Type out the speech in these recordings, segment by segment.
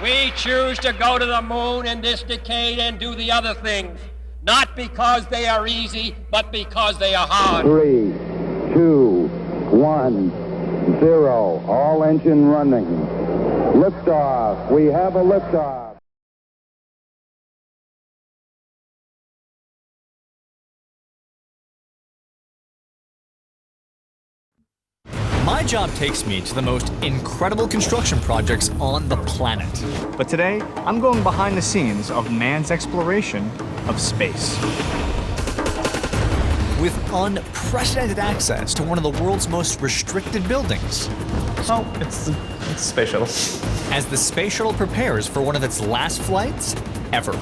We choose to go to the moon in this decade and do the other things, not because they are easy, but because they are hard. 3, 2, 1, 0. All engine running. Liftoff. We have a liftoff. My job takes me to the most incredible construction projects on the planet. But today, I'm going behind the scenes of man's exploration of space. With unprecedented access to one of the world's most restricted buildings. Oh, it's the space shuttle. As the space shuttle prepares for one of its last flights ever.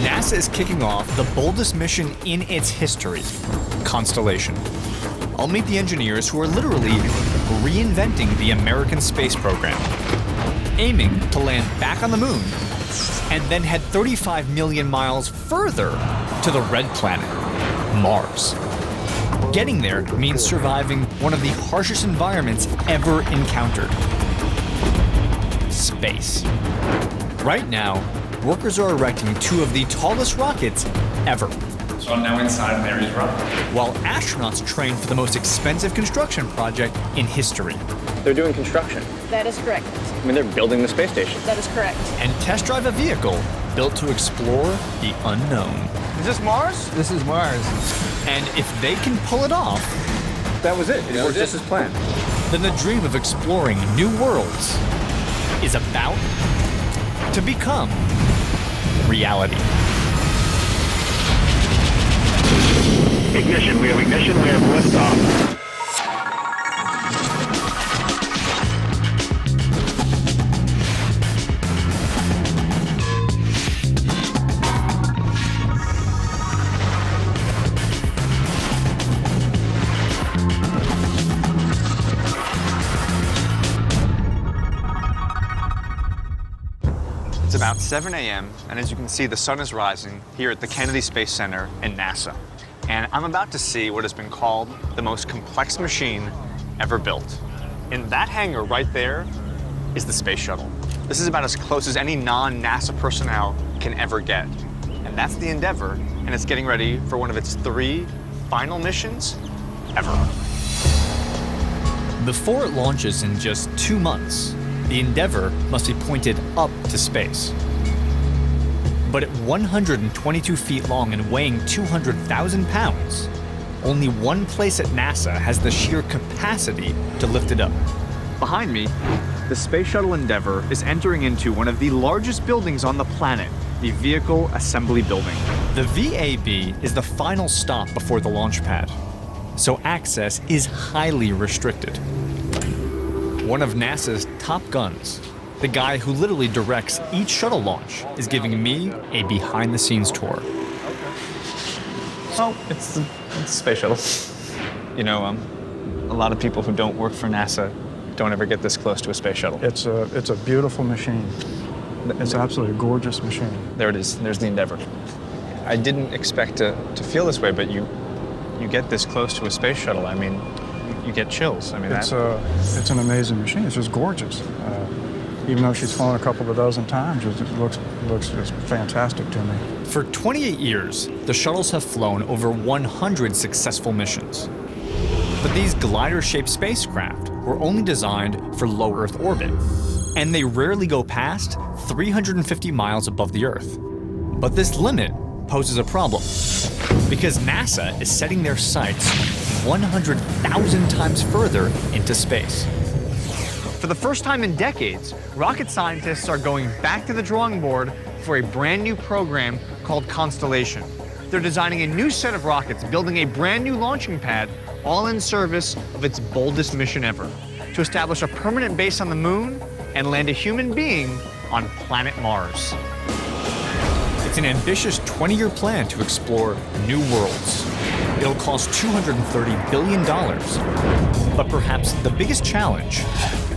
NASA is kicking off the boldest mission in its history, Constellation. I'll meet the engineers who are literally reinventing the American space program, aiming to land back on the moon and then head 35 million miles further to the red planet, Mars. Getting there means surviving one of the harshest environments ever encountered, space. Right now, workers are erecting two of the tallest rockets ever. So I'm now inside an Aries rocket. While astronauts train for the most expensive construction project in history. They're doing construction. That is correct. I mean, they're building the space station. That is correct. And test drive a vehicle built to explore the unknown. Is this Mars? This is Mars. And if they can pull it off, That was it. It worked just as planned. then the dream of exploring new worlds is about to become reality. Ignition. We have ignition. We have liftoff. It's about 7 a.m., and as you can see, the sun is rising here at the Kennedy Space Center in NASA. And I'm about to see what has been called the most complex machine ever built. In that hangar right there is the space shuttle. This is about as close as any non-NASA personnel can ever get. And that's the Endeavour, and it's getting ready for one of its 3 final missions ever. Before it launches in just 2 months, the Endeavour must be pointed up to space. But at 122 feet long and weighing 200,000 pounds, only one place at NASA has the sheer capacity to lift it up. Behind me, the Space Shuttle Endeavour is entering into one of the largest buildings on the planet, the Vehicle Assembly Building. The VAB is the final stop before the launch pad, so access is highly restricted. One of NASA's top guns, the guy who literally directs each shuttle launch, is giving me a behind-the-scenes tour. Oh, it's the space shuttle. You know, a lot of people who don't work for NASA don't ever get this close to a space shuttle. It's a beautiful machine. It's absolutely a gorgeous machine. There it is. There's the Endeavour. I didn't expect to feel this way, but you get this close to a space shuttle. I mean, you get chills. I mean, It's an amazing machine. It's just gorgeous. Even though she's flown a couple of dozen times, it looks just fantastic to me. For 28 years, the shuttles have flown over 100 successful missions. But these glider-shaped spacecraft were only designed for low Earth orbit, and they rarely go past 350 miles above the Earth. But this limit poses a problem, because NASA is setting their sights 100,000 times further into space. For the first time in decades, rocket scientists are going back to the drawing board for a brand new program called Constellation. They're designing a new set of rockets, building a brand new launching pad, all in service of its boldest mission ever, to establish a permanent base on the moon and land a human being on planet Mars. It's an ambitious 20-year plan to explore new worlds. It'll cost $230 billion. But perhaps the biggest challenge,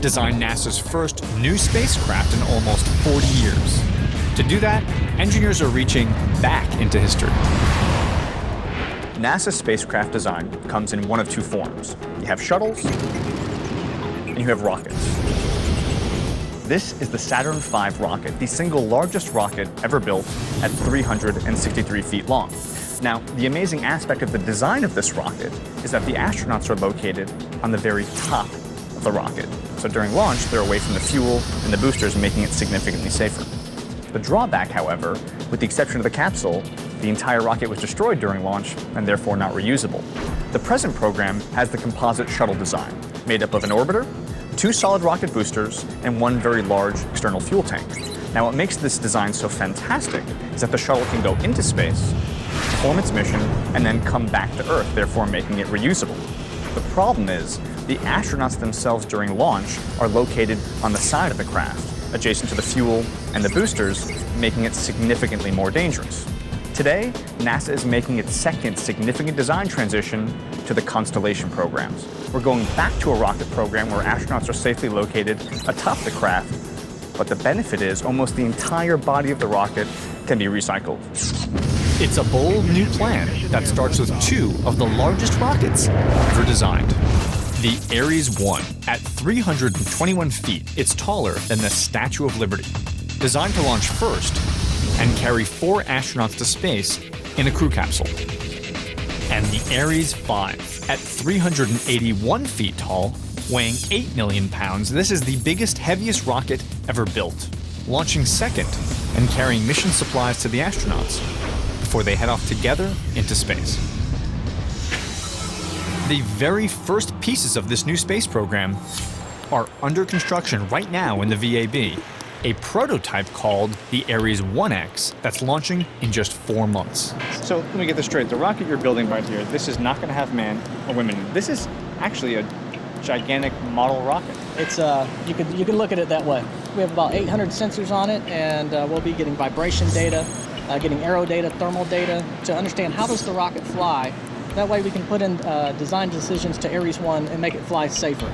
design NASA's first new spacecraft in almost 40 years. To do that, engineers are reaching back into history. NASA spacecraft design comes in one of two forms. You have shuttles, and you have rockets. This is the Saturn V rocket, the single largest rocket ever built at 363 feet long. Now, the amazing aspect of the design of this rocket is that the astronauts are located on the very top of the rocket. So during launch, they're away from the fuel and the boosters, making it significantly safer. The drawback, however, with the exception of the capsule, the entire rocket was destroyed during launch and therefore not reusable. The present program has the composite shuttle design, made up of an orbiter, 2 solid rocket boosters, and 1 very large external fuel tank. Now, what makes this design so fantastic is that the shuttle can go into space, perform its mission, and then come back to Earth, therefore making it reusable. The problem is, the astronauts themselves during launch are located on the side of the craft, adjacent to the fuel and the boosters, making it significantly more dangerous. Today, NASA is making its second significant design transition to the Constellation programs. We're going back to a rocket program where astronauts are safely located atop the craft, but the benefit is almost the entire body of the rocket can be recycled. It's a bold new plan that starts with 2 of the largest rockets ever designed. The Aries 1, at 321 feet, it's taller than the Statue of Liberty. Designed to launch first and carry 4 astronauts to space in a crew capsule. And the Aries 5, at 381 feet tall, weighing 8 million pounds, this is the biggest, heaviest rocket ever built, launching second and carrying mission supplies to the astronauts before they head off together into space. The very first pieces of this new space program are under construction right now in the VAB, a prototype called the Aries 1X that's launching in just 4 months. So let me get this straight. The rocket you're building right here, this is not going to have man or women in it. This is actually a gigantic model rocket. It's you can look at it that way. We have about 800 sensors on it, and we'll be getting vibration data, getting aero data, thermal data to understand how does the rocket fly. That way we can put in design decisions to Aries 1 and make it fly safer.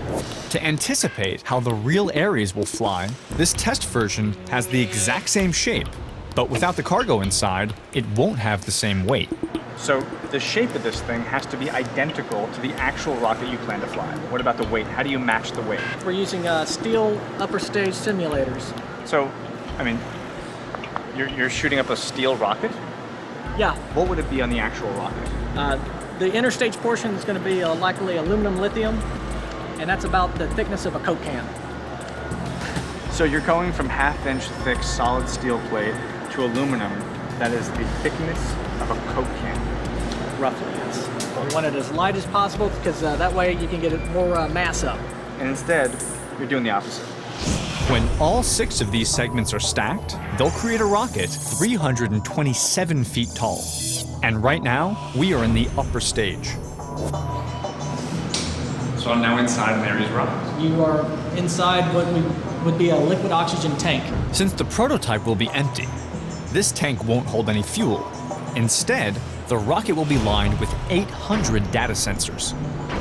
To anticipate how the real Aries will fly, this test version has the exact same shape, but without the cargo inside, it won't have the same weight. So the shape of this thing has to be identical to the actual rocket you plan to fly. What about the weight? How do you match the weight? We're using steel upper stage simulators. So, I mean, you're shooting up a steel rocket? Yeah. What would it be on the actual rocket? The inner stage portion is going to be likely aluminum lithium, and that's about the thickness of a Coke can. So you're going from half-inch thick solid steel plate to aluminum that is the thickness of a Coke can. Roughly, yes. We want it as light as possible because that way you can get more mass up. And instead, you're doing the opposite. When all 6 of these segments are stacked, they'll create a rocket 327 feet tall. And right now, we are in the upper stage. So I'm now inside an Aries rocket. You are inside what would be a liquid oxygen tank. Since the prototype will be empty, this tank won't hold any fuel. Instead, the rocket will be lined with 800 data sensors.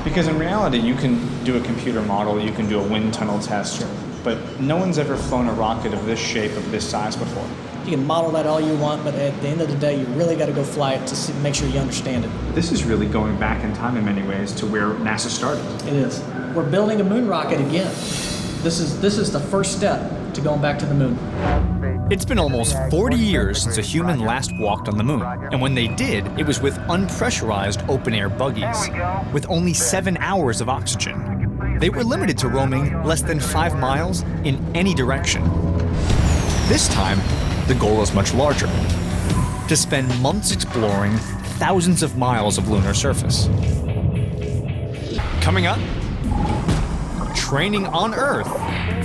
Because in reality, you can do a computer model, you can do a wind tunnel test, but no one's ever flown a rocket of this shape, of this size before. You can model that all you want, but at the end of the day, you really got to go fly it to make sure you understand it. This is really going back in time in many ways to where NASA started. It is. We're building a moon rocket again. This is the first step to going back to the moon. It's been almost 40 years since a human last walked on the moon, and when they did, it was with unpressurized open-air buggies, with only 7 hours of oxygen. They were limited to roaming less than 5 miles in any direction. This time, the goal is much larger: to spend months exploring thousands of miles of lunar surface. Coming up, training on Earth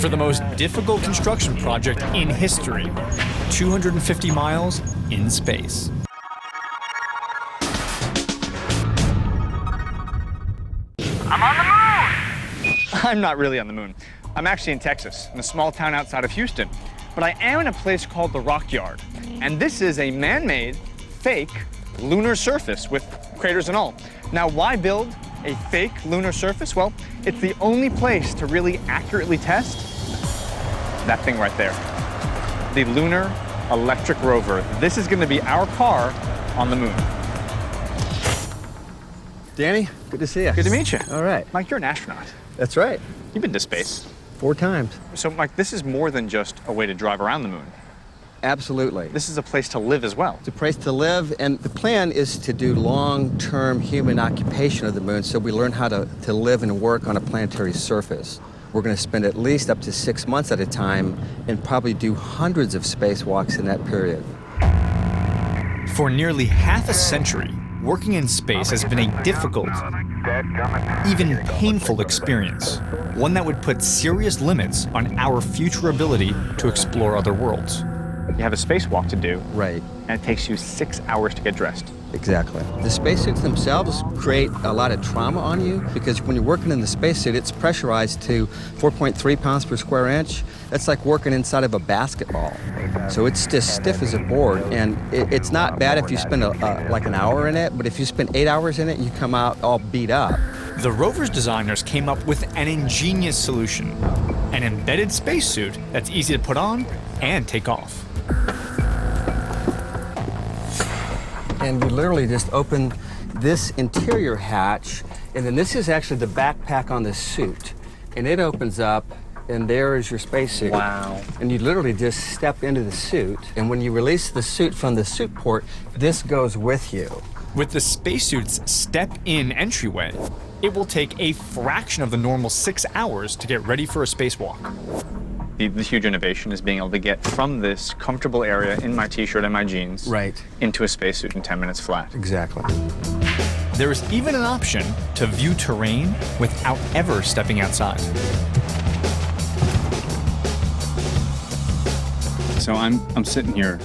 for the most difficult construction project in history, 250 miles in space. I'm on the moon! I'm not really on the moon. I'm actually in Texas, in a small town outside of Houston. But I am in a place called the Rock Yard. And this is a man-made, fake lunar surface with craters and all. Now, why build a fake lunar surface? Well, it's the only place to really accurately test that thing right there. The Lunar Electric Rover. This is going to be our car on the moon. Danny, good to see you. Good to meet you. All right. Mike, you're an astronaut. That's right. You've been to space. 4 times. So, Mike, this is more than just a way to drive around the moon. Absolutely. This is a place to live as well. It's a place to live, and the plan is to do long-term human occupation of the moon, so we learn how to live and work on a planetary surface. We're going to spend at least up to 6 months at a time and probably do hundreds of spacewalks in that period. For nearly half a century, working in space has been a difficult, even painful experience, one that would put serious limits on our future ability to explore other worlds. You have a spacewalk to do, Right. and it takes you 6 hours to get dressed. Exactly. The spacesuits themselves create a lot of trauma on you because when you're working in the spacesuit, it's pressurized to 4.3 pounds per square inch. That's like working inside of a basketball. So it's just stiff as a board, and it's not bad if you spend like an hour in it, but if you spend 8 hours in it, you come out all beat up. The rover's designers came up with an ingenious solution, an embedded spacesuit that's easy to put on and take off. And you literally just open this interior hatch, and then this is actually the backpack on the suit. And it opens up, and there is your spacesuit. Wow. And you literally just step into the suit, and when you release the suit from the suit port, this goes with you. With the spacesuit's step-in entryway, it will take a fraction of the normal 6 hours to get ready for a spacewalk. The huge innovation is being able to get from this comfortable area in my t-shirt and my jeans Right. into a spacesuit in 10 minutes flat. Exactly. There is even an option to view terrain without ever stepping outside. So I'm sitting here,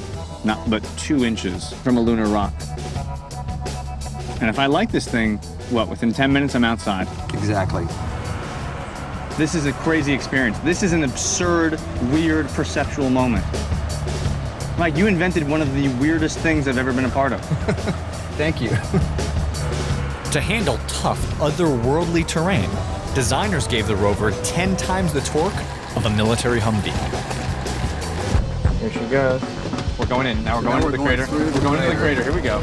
not but 2 inches from a lunar rock. And if I like this thing, what, within 10 minutes I'm outside. Exactly. This is a crazy experience. This is an absurd, weird, perceptual moment. Mike, you invented one of the weirdest things I've ever been a part of. Thank you. To handle tough, otherworldly terrain, designers gave the rover 10 times the torque of a military Humvee. Here she goes. We're going in. Now we're going into the crater. We're going into the crater. Here we go.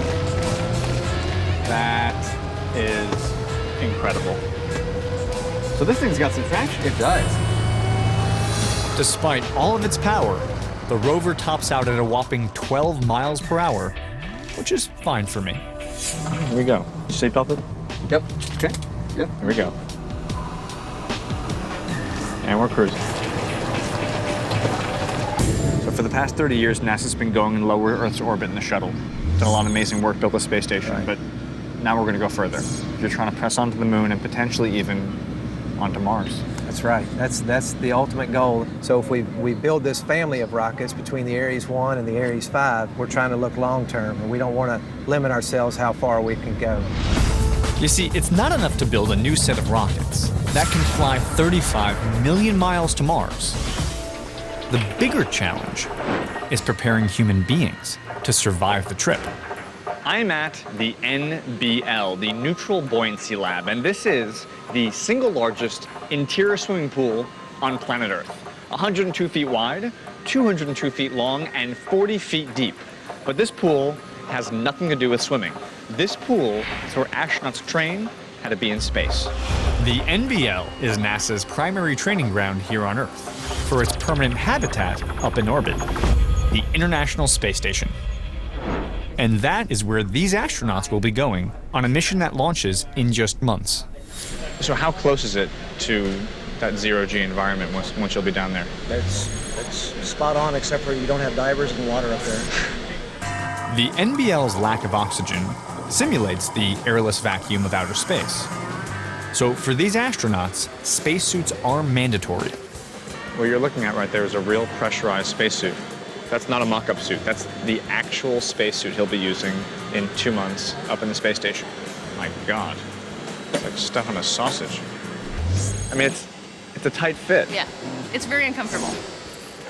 That is incredible. So this thing's got some traction. It does. Despite all of its power, the rover tops out at a whopping 12 miles per hour, which is fine for me. Here we go. Seatbelt it? Yep. Okay. Yep. Here we go. And we're cruising. So for the past 30 years, NASA's been going in low Earth's orbit in the shuttle. Done a lot of amazing work, built a space station, but now we're going to go further. You're trying to press onto the moon and potentially even onto Mars. That's right. That's the ultimate goal. So if we build this family of rockets between the Aries 1 and the Aries 5, we're trying to look long term, and we don't want to limit ourselves how far we can go. You see, it's not enough to build a new set of rockets that can fly 35 million miles to Mars. The bigger challenge is preparing human beings to survive the trip. I'm at the NBL, the Neutral Buoyancy Lab, and this is the single largest interior swimming pool on planet Earth. 102 feet wide, 202 feet long, and 40 feet deep. But this pool has nothing to do with swimming. This pool is where astronauts train how to be in space. The NBL is NASA's primary training ground here on Earth for its permanent habitat up in orbit, the International Space Station. And that is where these astronauts will be going on a mission that launches in just months. So how close is it to that zero-G environment once you'll be down there? That's spot on, except for you don't have divers and water up there. The NBL's lack of oxygen simulates the airless vacuum of outer space. So for these astronauts, spacesuits are mandatory. What you're looking at right there is a real pressurized spacesuit. That's not a mock-up suit. That's the actual spacesuit he'll be using in 2 months up in the space station. My God, it's like stuff on a sausage. I mean, it's a tight fit. Yeah, it's very uncomfortable.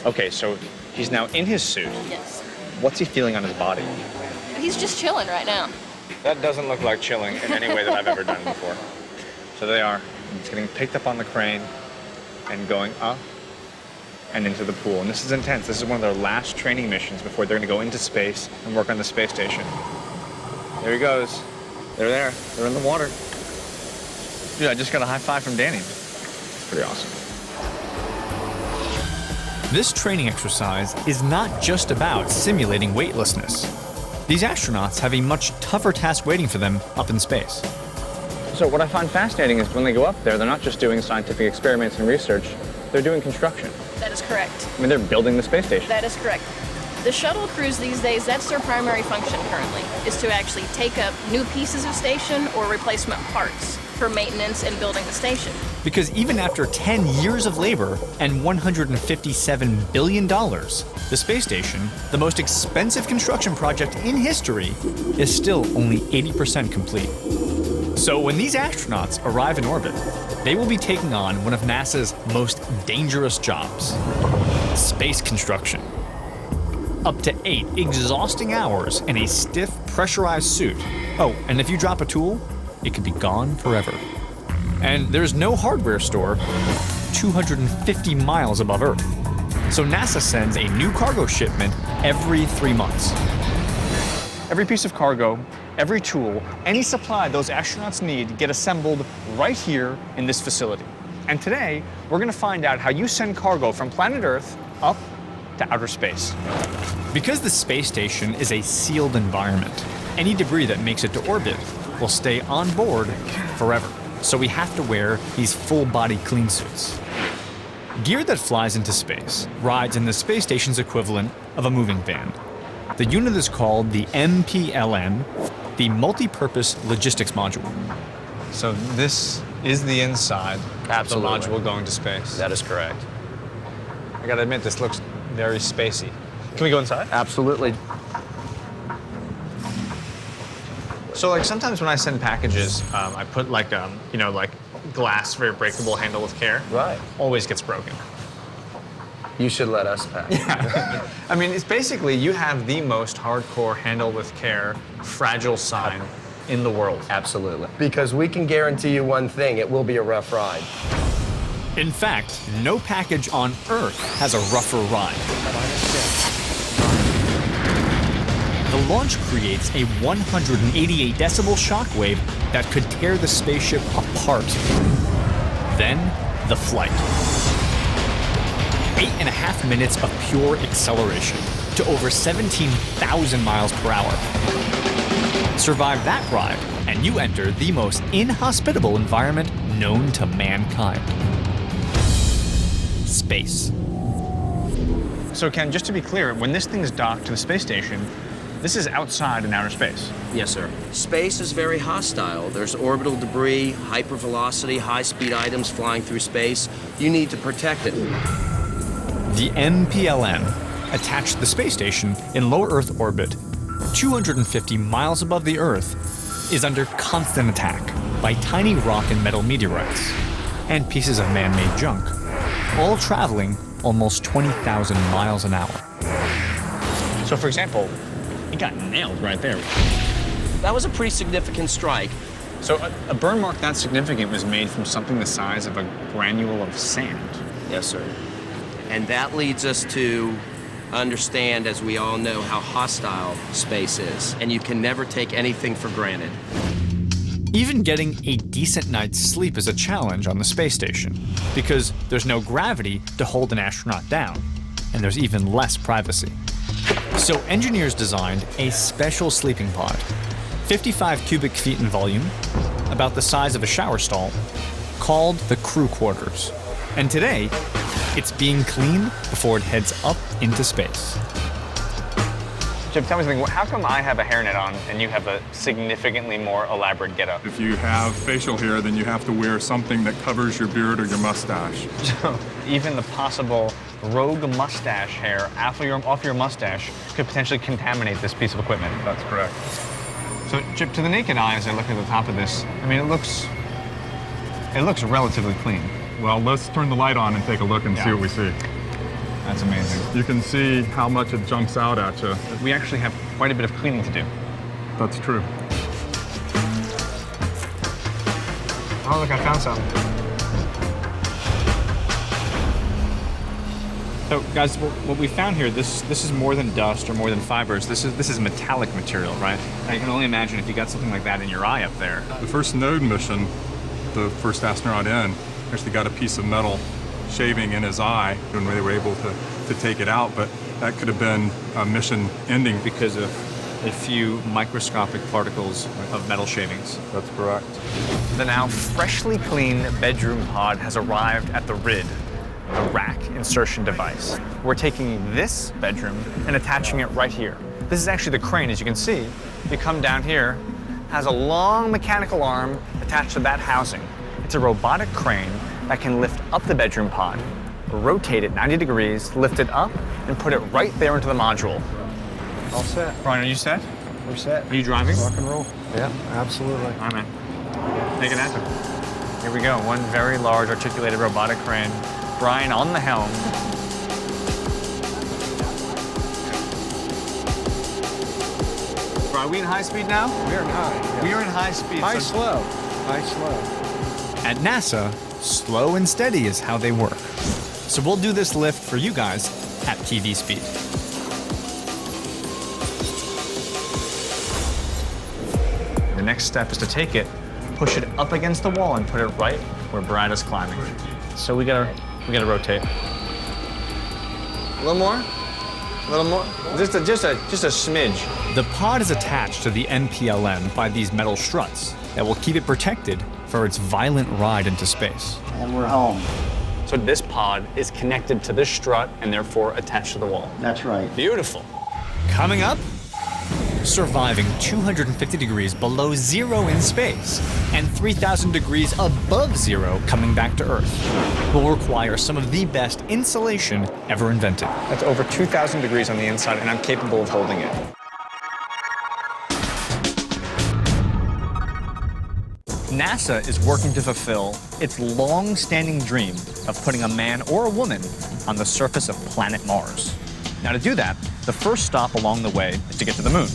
Okay, so he's now in his suit. Yes. What's he feeling on his body? He's just chilling right now. That doesn't look like chilling in any way that I've ever done before. So they are. It's getting picked up on the crane and going up and into the pool. And this is intense. This is one of their last training missions before they're going to go into space and work on the space station. There he goes. They're there. They're in the water. Dude, I just got a high five from Danny. It's pretty awesome. This training exercise is not just about simulating weightlessness. These astronauts have a much tougher task waiting for them up in space. So what I find fascinating is when they go up there, they're not just doing scientific experiments and research, they're doing construction. That is correct. I mean, they're building the space station. That is correct. The shuttle crews these days, that's their primary function currently, is to actually take up new pieces of station or replacement parts for maintenance and building the station. Because even after 10 years of labor and $157 billion, the space station, the most expensive construction project in history, is still only 80% complete. So when these astronauts arrive in orbit, they will be taking on one of NASA's most dangerous jobs: space construction. Up to 8 exhausting hours in a stiff, pressurized suit. Oh, and if you drop a tool, it could be gone forever. And there's no hardware store 250 miles above Earth. So NASA sends a new cargo shipment every 3 months. Every piece of cargo, every tool, any supply those astronauts need get assembled right here in this facility. And today, we're going to find out how you send cargo from planet Earth up to outer space. Because the space station is a sealed environment, any debris that makes it to orbit will stay on board forever. So we have to wear these full-body clean suits. Gear that flies into space rides in the space station's equivalent of a moving van. The unit is called the MPLM, the Multi-Purpose Logistics Module. So this is the inside Absolutely. of the module going to space. That is correct. I gotta admit, this looks very spacey. Can we go inside? Absolutely. So like sometimes when I send packages, I put like, like glass, very breakable, handle with care. Right. Always gets broken. You should let us pack. Yeah. I mean, it's basically, you have the most hardcore handle with care, fragile sign in the world. Absolutely. Because we can guarantee you one thing, it will be a rough ride. In fact, no package on Earth has a rougher ride. The launch creates a 188 decibel shockwave that could tear the spaceship apart. Then, the flight. 8.5 minutes of pure acceleration to over 17,000 miles per hour. Survive that ride, and you enter the most inhospitable environment known to mankind. Space. So Ken, just to be clear, when this thing's docked to the space station, this is outside in outer space. Yes, sir. Space is very hostile. There's orbital debris, hypervelocity, high-speed items flying through space. You need to protect it. The MPLM, attached to the space station in low Earth orbit, 250 miles above the Earth, is under constant attack by tiny rock and metal meteorites and pieces of man-made junk, all traveling almost 20,000 miles an hour. So for example, it got nailed right there. That was a pretty significant strike. So a burn mark that significant was made from something the size of a granule of sand. Yes, sir. And that leads us to understand, as we all know, how hostile space is. And you can never take anything for granted. Even getting a decent night's sleep is a challenge on the space station, because there's no gravity to hold an astronaut down, and there's even less privacy. So engineers designed a special sleeping pod, 55 cubic feet in volume, about the size of a shower stall, called the crew quarters. And today, it's being cleaned before it heads up into space. Jim, tell me something. How come I have a hairnet on and you have a significantly more elaborate getup? If you have facial hair, then you have to wear something that covers your beard or your mustache. So even the possible rogue mustache hair off your mustache could potentially contaminate this piece of equipment. That's correct. So, Chip, to the naked eye, as I look at the top of this, I mean, it looks relatively clean. Well, let's turn the light on and take a look and see what we see. That's amazing. You can see how much it jumps out at you. We actually have quite a bit of cleaning to do. That's true. Oh, look, I found some. So, guys, what we found here, this is more than dust or more than fibers. This is metallic material, right? I can only imagine if you got something like that in your eye up there. The first node mission, the first astronaut in, actually got a piece of metal shaving in his eye, and they were able to to take it out, but that could have been a mission ending. Because of a few microscopic particles of metal shavings. That's correct. The now freshly clean bedroom pod has arrived at the RID, the rack insertion device. We're taking this bedroom and attaching it right here. This is actually the crane, as you can see. You come down here, has a long mechanical arm attached to that housing. It's a robotic crane that can lift up the bedroom pod, rotate it 90 degrees, lift it up, and put it right there into the module. All set. Brian, are you set? We're set. Are you driving? Rock and roll. Yeah, absolutely. All right, man. Make it happen. Here we go. One very large articulated robotic crane. Brian on the helm. Are we in high speed now? We're in high. Yeah. We are in high speed. High, slow. High, slow. At NASA, slow and steady is how they work. So we'll do this lift for you guys at TV speed. The next step is to take it, push it up against the wall, and put it right where Brad is climbing. So we gotta rotate. A little more. A little more. Just a smidge. The pod is attached to the NPLM by these metal struts that will keep it protected for its violent ride into space. And we're home. So this pod is connected to this strut and therefore attached to the wall. That's right. Beautiful. Coming up, surviving 250 degrees below zero in space and 3,000 degrees above zero coming back to Earth will require some of the best insulation ever invented. That's over 2,000 degrees on the inside, and I'm capable of holding it. NASA is working to fulfill its long-standing dream of putting a man or a woman on the surface of planet Mars. Now, to do that, the first stop along the way is to get to the moon.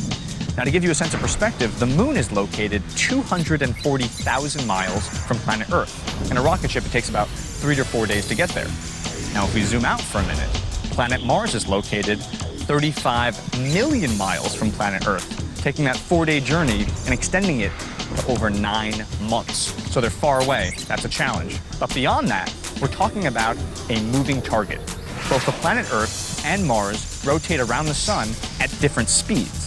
Now, to give you a sense of perspective, the moon is located 240,000 miles from planet Earth. In a rocket ship, it takes about 3 to 4 days to get there. Now, if we zoom out for a minute, planet Mars is located 35 million miles from planet Earth, taking that 4-day journey and extending it to over 9 months. So they're far away. That's a challenge. But beyond that, we're talking about a moving target. Both the planet Earth and Mars rotate around the sun at different speeds.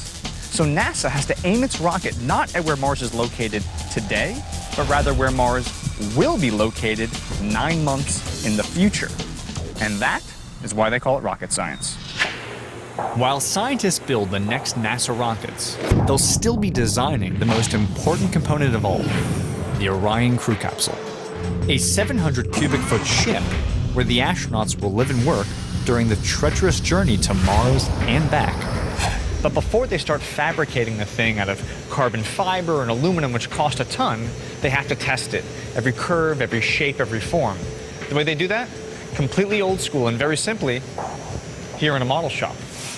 So NASA has to aim its rocket not at where Mars is located today, but rather where Mars will be located 9 months in the future. And that is why they call it rocket science. While scientists build the next NASA rockets, they'll still be designing the most important component of all, the Orion crew capsule. A 700 cubic foot ship where the astronauts will live and work during the treacherous journey to Mars and back. But before they start fabricating the thing out of carbon fiber and aluminum, which cost a ton, they have to test it. Every curve, every shape, every form. The way they do that? Completely old school and very simply, here in a model shop.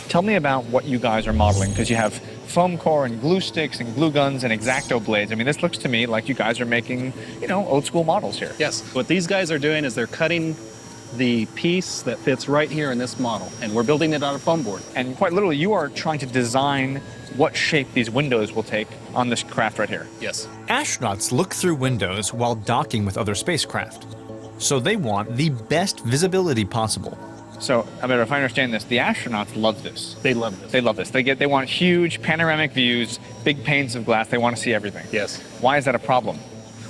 Tell me about what you guys are modeling, because you have foam core and glue sticks and glue guns and X-Acto blades. I mean, this looks to me like you guys are making, old school models here. Yes. What these guys are doing is they're cutting the piece that fits right here in this model, and we're building it on a foam board. And quite literally, you are trying to design what shape these windows will take on this craft right here. Yes. Astronauts look through windows while docking with other spacecraft, so they want the best visibility possible. So, if I understand this, the astronauts love this. They love this. They love this. They want huge panoramic views, big panes of glass. They want to see everything. Yes. Why is that a problem?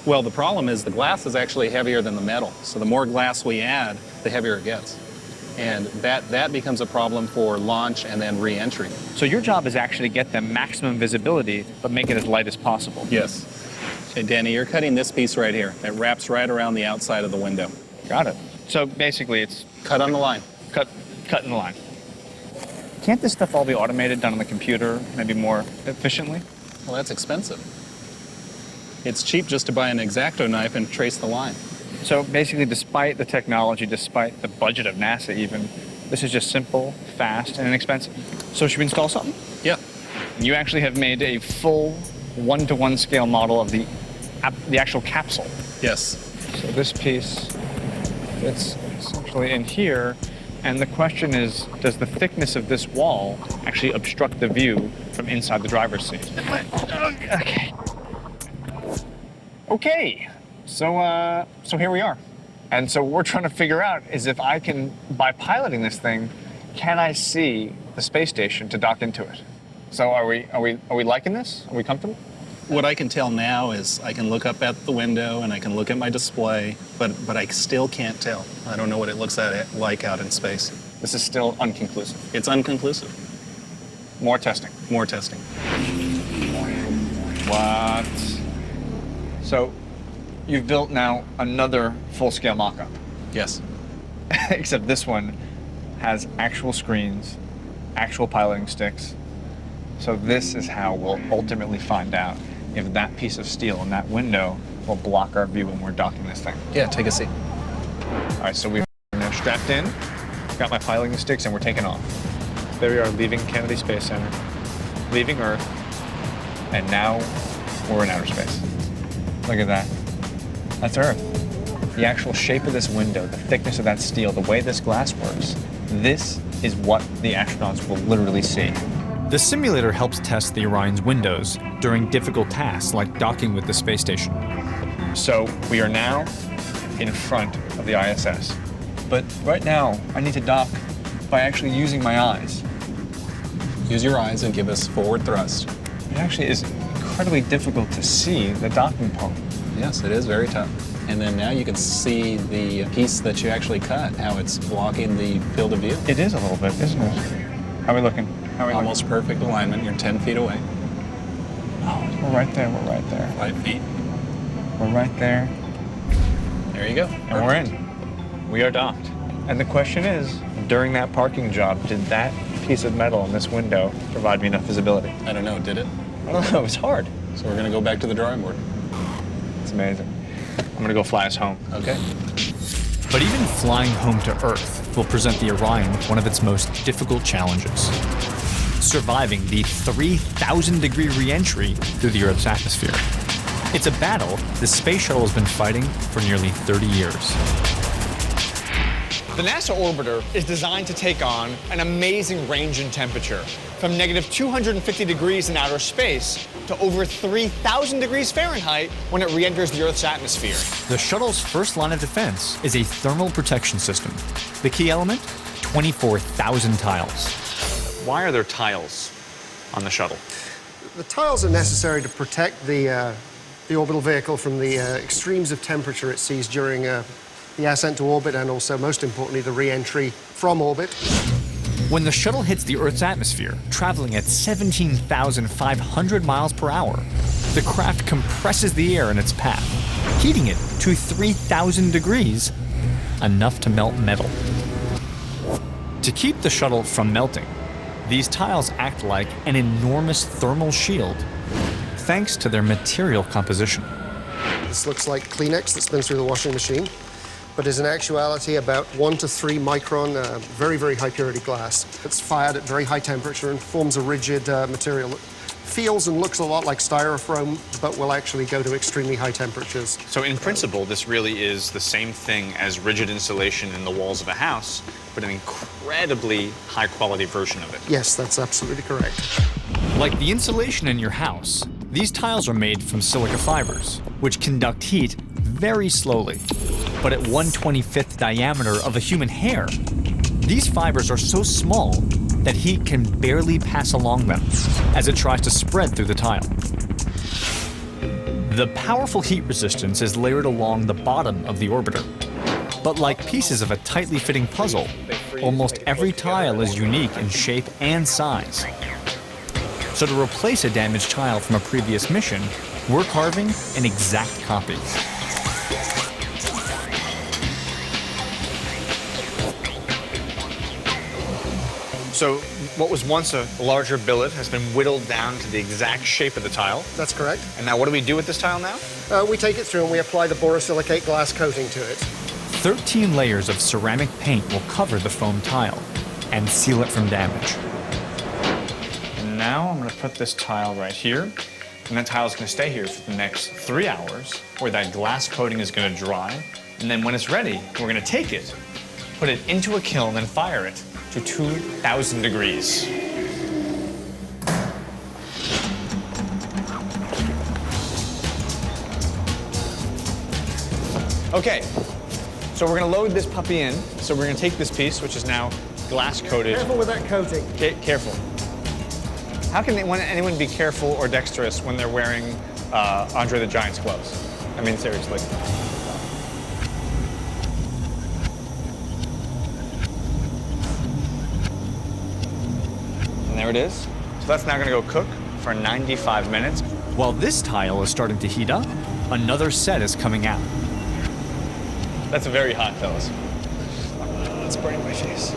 Well, the problem is the glass is actually heavier than the metal. So the more glass we add, the heavier it gets. And that becomes a problem for launch and then re-entry. So your job is actually to get them maximum visibility, but make it as light as possible. Yes. Okay, Danny, you're cutting this piece right here. It wraps right around the outside of the window. Got it. So basically it's... Cut on the line. Cut in the line. Can't this stuff all be automated, done on the computer, maybe more efficiently? Well, that's expensive. It's cheap just to buy an X-Acto knife and trace the line. So basically, despite the technology, despite the budget of NASA even, this is just simple, fast, and inexpensive. So should we install something? Yeah. You actually have made a full 1-to-1 scale model of the actual capsule. Yes. So this piece fits essentially in here, and the question is, does the thickness of this wall actually obstruct the view from inside the driver's seat? Okay, so here we are. And so what we're trying to figure out is if I can, by piloting this thing, can I see the space station to dock into it? So are we liking this? Are we comfortable? What I can tell now is I can look up at the window and I can look at my display, but I still can't tell. I don't know what it looks like out in space. This is still unconclusive. It's unconclusive. More testing. More testing. What? So you've built now another full-scale mock-up. Yes. Except this one has actual screens, actual piloting sticks. So this is how we'll ultimately find out if that piece of steel in that window will block our view when we're docking this thing. Yeah, take a seat. All right, so we're now strapped in, got my piloting sticks, and we're taking off. There we are, leaving Kennedy Space Center, leaving Earth, and now we're in outer space. Look at that. That's Earth. The actual shape of this window, the thickness of that steel, the way this glass works, this is what the astronauts will literally see. The simulator helps test the Orion's windows during difficult tasks like docking with the space station. So we are now in front of the ISS. But right now, I need to dock by actually using my eyes. Use your eyes and give us forward thrust. It actually is incredibly difficult to see the docking pole. Yes, it is very tough. And then now you can see the piece that you actually cut, how it's blocking the field of view. It is a little bit, isn't it? How are we looking? Almost perfect alignment. You're 10 feet away. Oh, we're right there. We're right there. 5 feet. We're right there. There you go. And we're in. We are docked. And the question is, during that parking job, did that piece of metal in this window provide me enough visibility? I don't know. Did it? I don't know. It was hard. So we're going to go back to the drawing board. It's amazing. I'm going to go fly us home. Okay. But even flying home to Earth will present the Orion with one of its most difficult challenges: surviving the 3,000-degree re-entry through the Earth's atmosphere. It's a battle the space shuttle has been fighting for nearly 30 years. The NASA orbiter is designed to take on an amazing range in temperature, from negative 250 degrees in outer space to over 3,000 degrees Fahrenheit when it re-enters the Earth's atmosphere. The shuttle's first line of defense is a thermal protection system. The key element? 24,000 tiles. Why are there tiles on the shuttle? The tiles are necessary to protect the orbital vehicle from the extremes of temperature it sees during the ascent to orbit, and also, most importantly, the re-entry from orbit. When the shuttle hits the Earth's atmosphere, traveling at 17,500 miles per hour, the craft compresses the air in its path, heating it to 3,000 degrees, enough to melt metal. To keep the shuttle from melting, these tiles act like an enormous thermal shield, thanks to their material composition. This looks like Kleenex that's been through the washing machine, but is in actuality about 1 to 3 micron, very, very high purity glass. It's fired at very high temperature and forms a rigid material that feels and looks a lot like styrofoam, but will actually go to extremely high temperatures. So in principle, this really is the same thing as rigid insulation in the walls of a house, but an incredibly high quality version of it. Yes, that's absolutely correct. Like the insulation in your house, these tiles are made from silica fibers, which conduct heat very slowly. But at 1/25th diameter of a human hair, these fibers are so small that heat can barely pass along them as it tries to spread through the tile. The powerful heat resistance is layered along the bottom of the orbiter. But like pieces of a tightly fitting puzzle, almost every tile is unique in shape and size. So to replace a damaged tile from a previous mission, we're carving an exact copy. So what was once a larger billet has been whittled down to the exact shape of the tile. That's correct. And now what do we do with this tile now? We take it through and we apply the borosilicate glass coating to it. 13 layers of ceramic paint will cover the foam tile and seal it from damage. And now I'm going to put this tile right here, and that tile is going to stay here for the next 3 hours, where that glass coating is going to dry. And then when it's ready, we're going to take it, put it into a kiln, and fire it to 2,000 degrees. Okay, so we're gonna load this puppy in. So we're gonna take this piece, which is now glass-coated. Careful with that coating. Careful. How can anyone be careful or dexterous when they're wearing Andre the Giant's gloves? I mean, seriously. And there it is. So that's now gonna go cook for 95 minutes. While this tile is starting to heat up, another set is coming out. That's very hot, fellas. It's burning my face.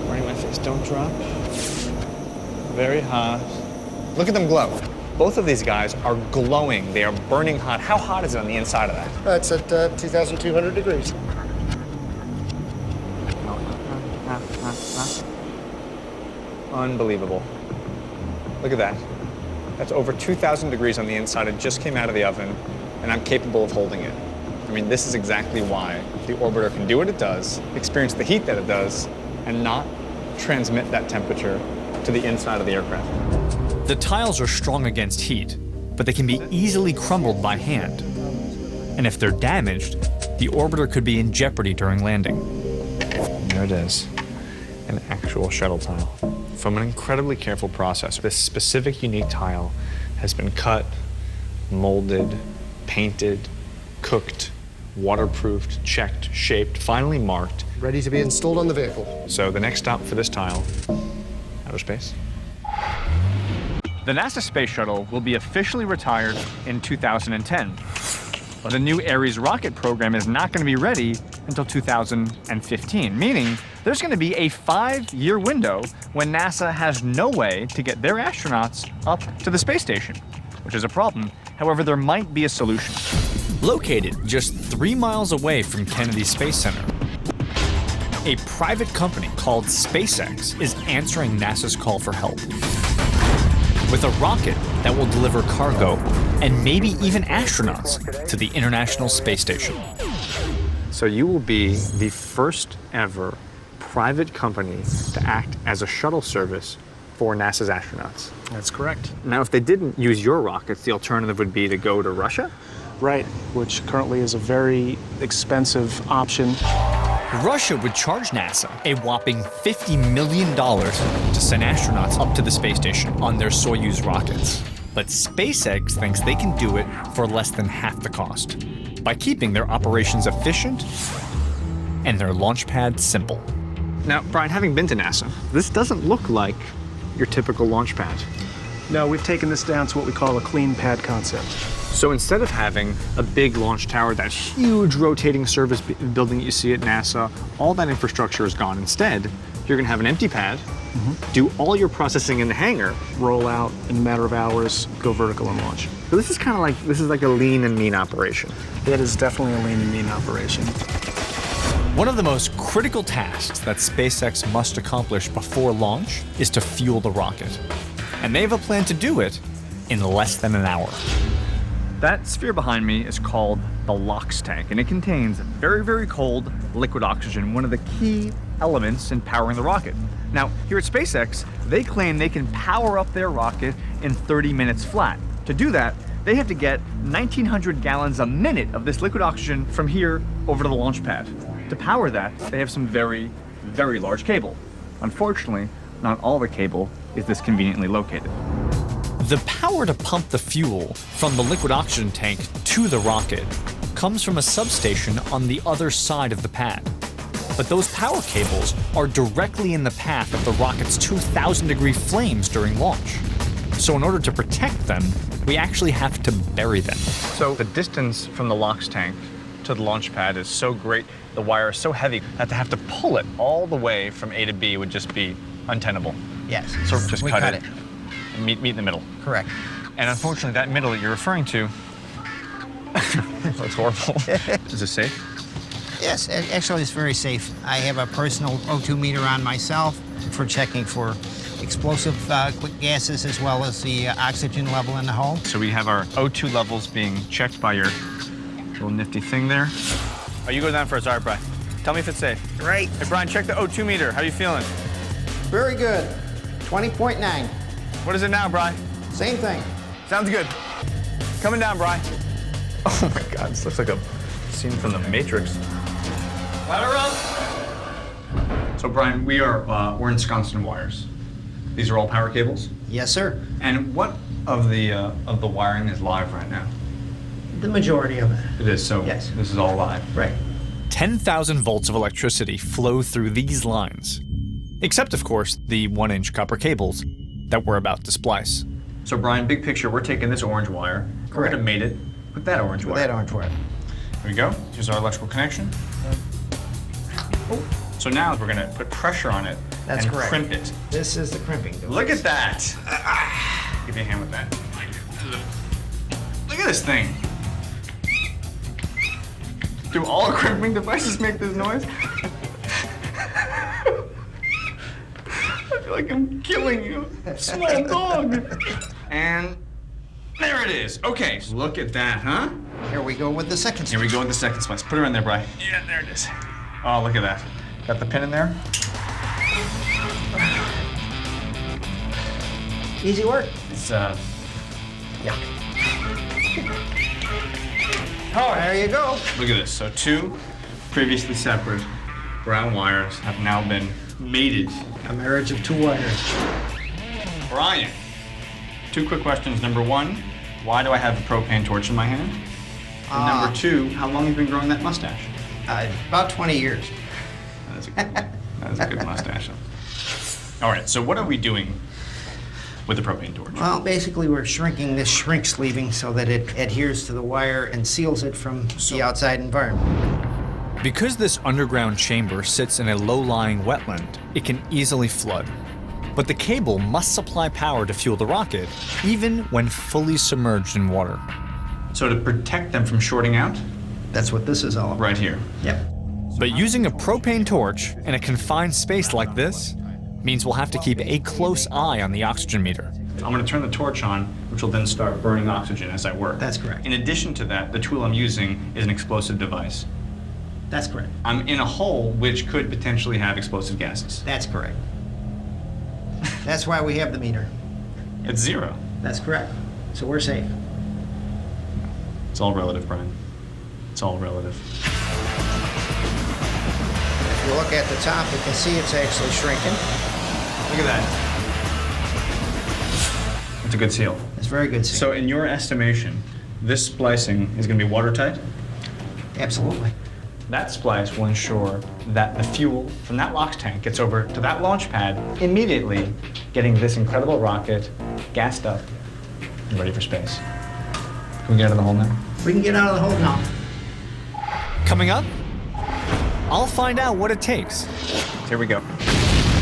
Burning my face. Don't drop. Very hot. Look at them glow. Both of these guys are glowing. They are burning hot. How hot is it on the inside of that? It's at 2,200 degrees. Unbelievable. Look at that. That's over 2,000 degrees on the inside. It just came out of the oven, and I'm capable of holding it. I mean, this is exactly why the orbiter can do what it does, experience the heat that it does, and not transmit that temperature to the inside of the aircraft. The tiles are strong against heat, but they can be easily crumbled by hand. And if they're damaged, the orbiter could be in jeopardy during landing. And there it is, an actual shuttle tile. From an incredibly careful process, this specific unique tile has been cut, molded, painted, cooked, waterproofed, checked, shaped, finally marked. Ready to be installed on the vehicle. So the next stop for this tile, outer space. The NASA Space Shuttle will be officially retired in 2010. But the new Aries rocket program is not going to be ready until 2015, meaning there's going to be a 5-year window when NASA has no way to get their astronauts up to the space station, which is a problem. However, there might be a solution. Located just 3 miles away from Kennedy Space Center, a private company called SpaceX is answering NASA's call for help. With a rocket that will deliver cargo and maybe even astronauts to the International Space Station. So you will be the first ever private company to act as a shuttle service for NASA's astronauts. That's correct. Now, if they didn't use your rockets, the alternative would be to go to Russia? Right, which currently is a very expensive option. Russia would charge NASA a whopping $50 million to send astronauts up to the space station on their Soyuz rockets. But SpaceX thinks they can do it for less than half the cost by keeping their operations efficient and their launch pad simple. Now, Brian, having been to NASA, this doesn't look like your typical launch pad. No, we've taken this down to what we call a clean pad concept. So instead of having a big launch tower, that huge rotating service building that you see at NASA, all that infrastructure is gone. Instead, you're going to have an empty pad, do all your processing in the hangar, roll out in a matter of hours, go vertical and launch. So this is kind of like, this is like a lean and mean operation. It is definitely a lean and mean operation. One of the most critical tasks that SpaceX must accomplish before launch is to fuel the rocket. And they have a plan to do it in less than an hour. That sphere behind me is called the LOX tank, and it contains very, very cold liquid oxygen, one of the key elements in powering the rocket. Now, here at SpaceX, they claim they can power up their rocket in 30 minutes flat. To do that, they have to get 1,900 gallons a minute of this liquid oxygen from here over to the launch pad. To power that, they have some very, very large cable. Unfortunately, not all the cable is this conveniently located. The power to pump the fuel from the liquid oxygen tank to the rocket comes from a substation on the other side of the pad. But those power cables are directly in the path of the rocket's 2,000-degree flames during launch. So in order to protect them, we actually have to bury them. So the distance from the LOX tank to the launch pad is so great, the wire is so heavy that to have to pull it all the way from A to B would just be untenable. Yes. So just we cut it. And meet in the middle. Correct. And unfortunately, that middle that you're referring to looks horrible. Is it safe? Yes, actually it's very safe. I have a personal O2 meter on myself for checking for explosive quick gases as well as the oxygen level in the hull. So we have our O2 levels being checked by your little nifty thing there. Oh, you go down first. All right, Brian. Tell me if it's safe. Great. Hey, Brian, check the O2 meter. How are you feeling? Very good. 20.9. What is it now, Brian? Same thing. Sounds good. Coming down, Brian. Oh my God, this looks like a scene from The Matrix. Ladder up. So Brian, we're ensconced in wires. These are all power cables? Yes, sir. And what of the wiring is live right now? The majority of it. It is, so Yes. this is all live. Right. 10,000 volts of electricity flow through these lines. Except, of course, the 1-inch copper cables that we're about to splice. So Brian, big picture, we're taking this orange wire. Correct. We're gonna mate it with that orange wire. That orange wire. Here we go. Here's our electrical connection. Oh. So now we're gonna put pressure on it That's and correct. crimp it. This is the crimping device. Look at that. Give me a hand with that. Look at this thing. Do all crimping devices make this noise? I feel like I'm killing you. Small dog. And there it is. Okay, so look at that, huh? Here we go with the second Here we go with the second splice. Put her in there, Bri. Yeah, there it is. Oh, look at that. Got the pin in there? Easy work. It's, Yeah. Oh, There you go. look at this. So 2 previously separate brown wires have now been mated. A marriage of 2 wires. Orion. 2 quick questions. Number 1, why do I have a propane torch in my hand? And number 2, how long have you been growing that mustache? About 20 years. That is a good mustache. All right, so what are we doing with the propane torch? Well, basically we're shrinking this shrink sleeving so that it adheres to the wire and seals it from the outside environment. Because this underground chamber sits in a low-lying wetland, it can easily flood. But the cable must supply power to fuel the rocket, even when fully submerged in water. So to protect them from shorting out? That's what this is all about. Right here. Yep. But using a propane torch in a confined space like this means we'll have to keep a close eye on the oxygen meter. I'm going to turn the torch on, which will then start burning oxygen as I work. That's correct. In addition to that, the tool I'm using is an explosive device. That's correct. I'm in a hole which could potentially have explosive gases. That's correct. That's why we have the meter. It's 0. That's correct. So we're safe. It's all relative, Brian. It's all relative. If you look at the top, you can see it's actually shrinking. Look at that. It's a good seal. It's very good seal. So in your estimation, this splicing is going to be watertight? Absolutely. That splice will ensure that the fuel from that LOX tank gets over to that launch pad immediately, getting this incredible rocket gassed up and ready for space. Can we get out of the hole now? We can get out of the hole now. Coming up, I'll find out what it takes Here we go.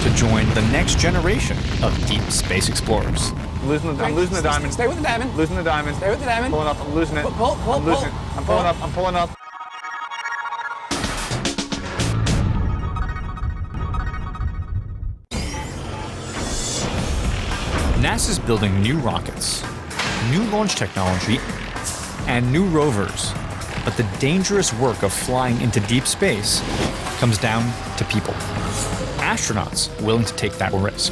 to join the next generation of deep space explorers. I'm losing the diamond. Stay with the diamond. Losing the diamond. Stay with the diamond. Pulling up. I'm losing it. Pull. I'm losing it. I'm pulling up. I'm pulling up. NASA's building new rockets, new launch technology, and new rovers. But the dangerous work of flying into deep space comes down to people. Astronauts willing to take that risk.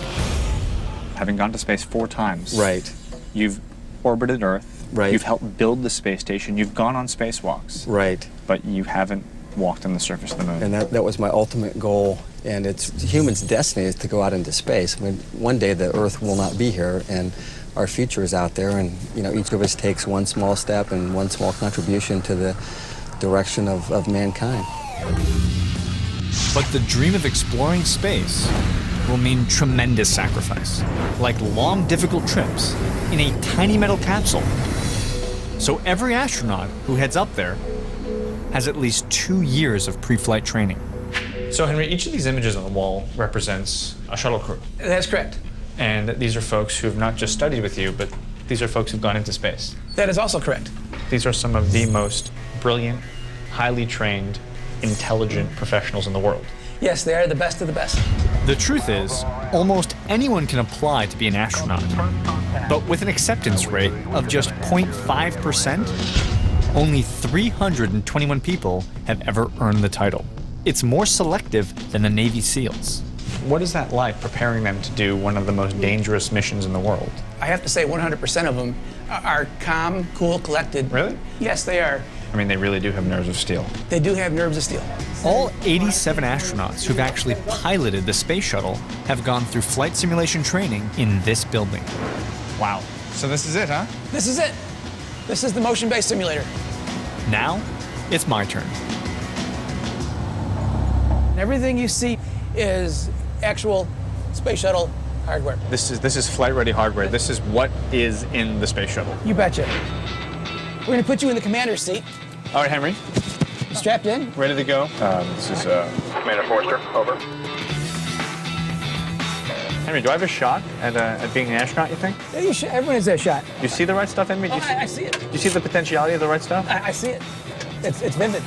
Having gone to space 4 times. Right. You've orbited Earth. Right. You've helped build the space station. You've gone on spacewalks. Right. But you haven't walked on the surface of the moon. And that was my ultimate goal. And it's humans' destiny is to go out into space. I mean, one day the Earth will not be here, and our future is out there. And each of us takes one small step and one small contribution to the direction of mankind. But the dream of exploring space will mean tremendous sacrifice, like long, difficult trips in a tiny metal capsule. So every astronaut who heads up there has at least 2 years of pre-flight training. So Henry, each of these images on the wall represents a shuttle crew. That's correct. And these are folks who have not just studied with you, but these are folks who've gone into space. That is also correct. These are some of the most brilliant, highly trained, intelligent professionals in the world. Yes, they are the best of the best. The truth is, almost anyone can apply to be an astronaut. But with an acceptance rate of just 0.5%, only 321 people have ever earned the title. It's more selective than the Navy SEALs. What is that like, preparing them to do one of the most dangerous missions in the world? I have to say 100% of them are calm, cool, collected. Really? Yes, they are. I mean, they really do have nerves of steel. They do have nerves of steel. All 87 astronauts who've actually piloted the space shuttle have gone through flight simulation training in this building. Wow. So this is it, huh? This is it. This is the motion-based simulator. Now, it's my turn. Everything you see is actual space shuttle hardware. This is flight-ready hardware. This is what is in the space shuttle. You betcha. We're going to put you in the commander's seat. All right, Henry. Strapped in. Ready to go? This is Commander Forster, over. Henry, do I have a shot at being an astronaut, you think? Yeah, you should. Everyone has that shot. Do you see the right stuff in me? I see it. Do you see the potentiality of the right stuff? I see it. It's vivid.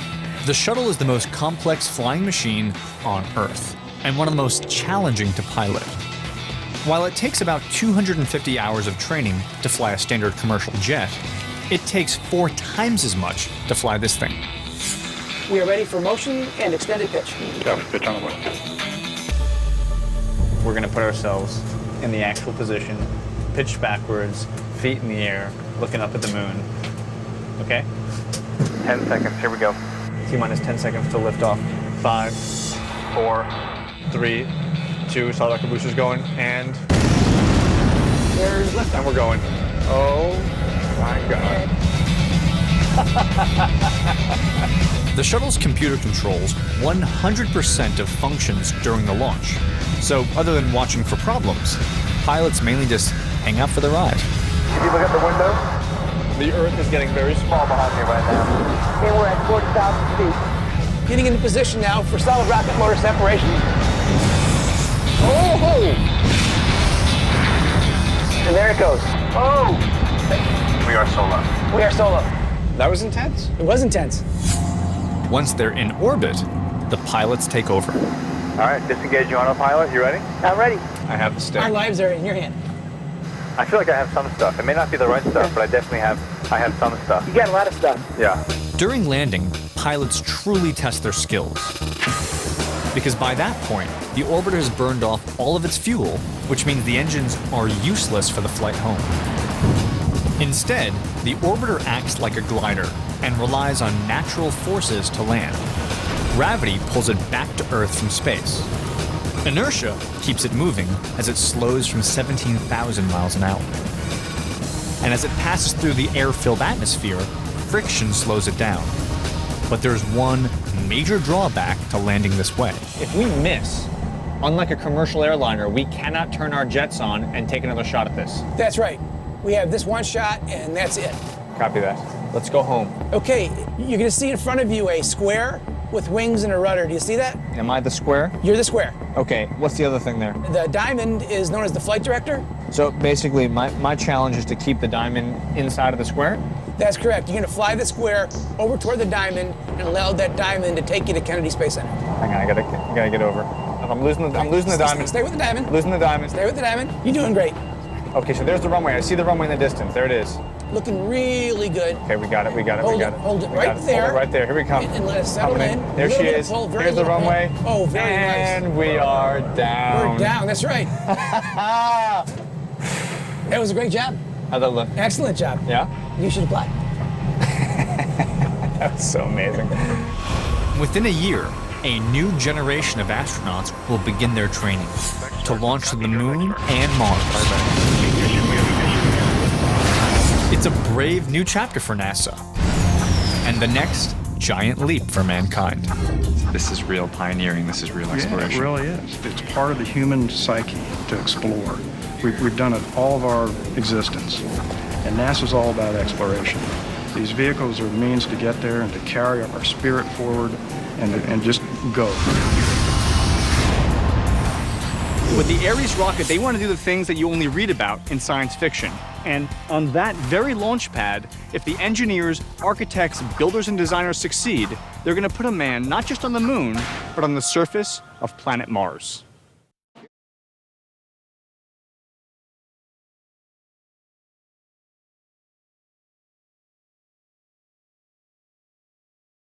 The shuttle is the most complex flying machine on Earth, and one of the most challenging to pilot. While it takes about 250 hours of training to fly a standard commercial jet, it takes 4 times as much to fly this thing. We are ready for motion and extended pitch. Pitch on the way. We're going to put ourselves in the actual position, pitched backwards, feet in the air, looking up at the moon. Okay? 10 seconds, here we go. T-minus 10 seconds to lift off. 5, 4, 3, 2, solid rocket boosters going, and... There's lift. And we're going. Oh my God. The shuttle's computer controls 100% of functions during the launch. So other than watching for problems, pilots mainly just hang out for the ride. Can you look at the window? The Earth is getting very small behind me right now. And we're at 40,000 feet. Getting into position now for solid rocket motor separation. Oh! And there it goes. Oh! We are solo. We are solo. That was intense. It was intense. Once they're in orbit, the pilots take over. All right, disengage your autopilot. You ready? I'm ready. I have the stick. Our lives are in your hand. I feel like I have some stuff. It may not be the right stuff, but I definitely have some stuff. You got a lot of stuff. Yeah. During landing, pilots truly test their skills. Because by that point, the orbiter has burned off all of its fuel, which means the engines are useless for the flight home. Instead, the orbiter acts like a glider and relies on natural forces to land. Gravity pulls it back to Earth from space. Inertia keeps it moving as it slows from 17,000 miles an hour. And as it passes through the air-filled atmosphere, friction slows it down. But there's one major drawback to landing this way. If we miss, unlike a commercial airliner, we cannot turn our jets on and take another shot at this. That's right. We have this one shot, and that's it. Copy that. Let's go home. Okay, you're going to see in front of you a square with wings and a rudder. Do you see that? Am I the square? You're the square. Okay, what's the other thing there? The diamond is known as the flight director. So basically, my challenge is to keep the diamond inside of the square? That's correct. You're going to fly the square over toward the diamond and allow that diamond to take you to Kennedy Space Center. Hang on, I gotta get over. I'm losing the diamond. Stay with the diamond. Losing the diamond. Stay with the diamond. You're doing great. Okay, so there's the runway. I see the runway in the distance. There it is. Looking really good. Okay, we got it. Hold it right there. Hold it right there. Here we come. And let it settle in. There she is. Here's the runway. Oh, very nice. And we are down. We're down. That's right. That was a great job. How'd that look? Excellent job. Yeah? You should apply. That's so amazing. Within a year, a new generation of astronauts will begin their training to launch to the moon and Mars. It's a brave new chapter for NASA, and the next giant leap for mankind. This is real pioneering. This is real exploration. Yeah, it really is. It's part of the human psyche to explore. We've done it all of our existence, and NASA's all about exploration. These vehicles are the means to get there and to carry our spirit forward and just go. With the Aries rocket, they want to do the things that you only read about in science fiction. And on that very launch pad, if the engineers, architects, builders, and designers succeed, they're going to put a man not just on the moon, but on the surface of planet Mars.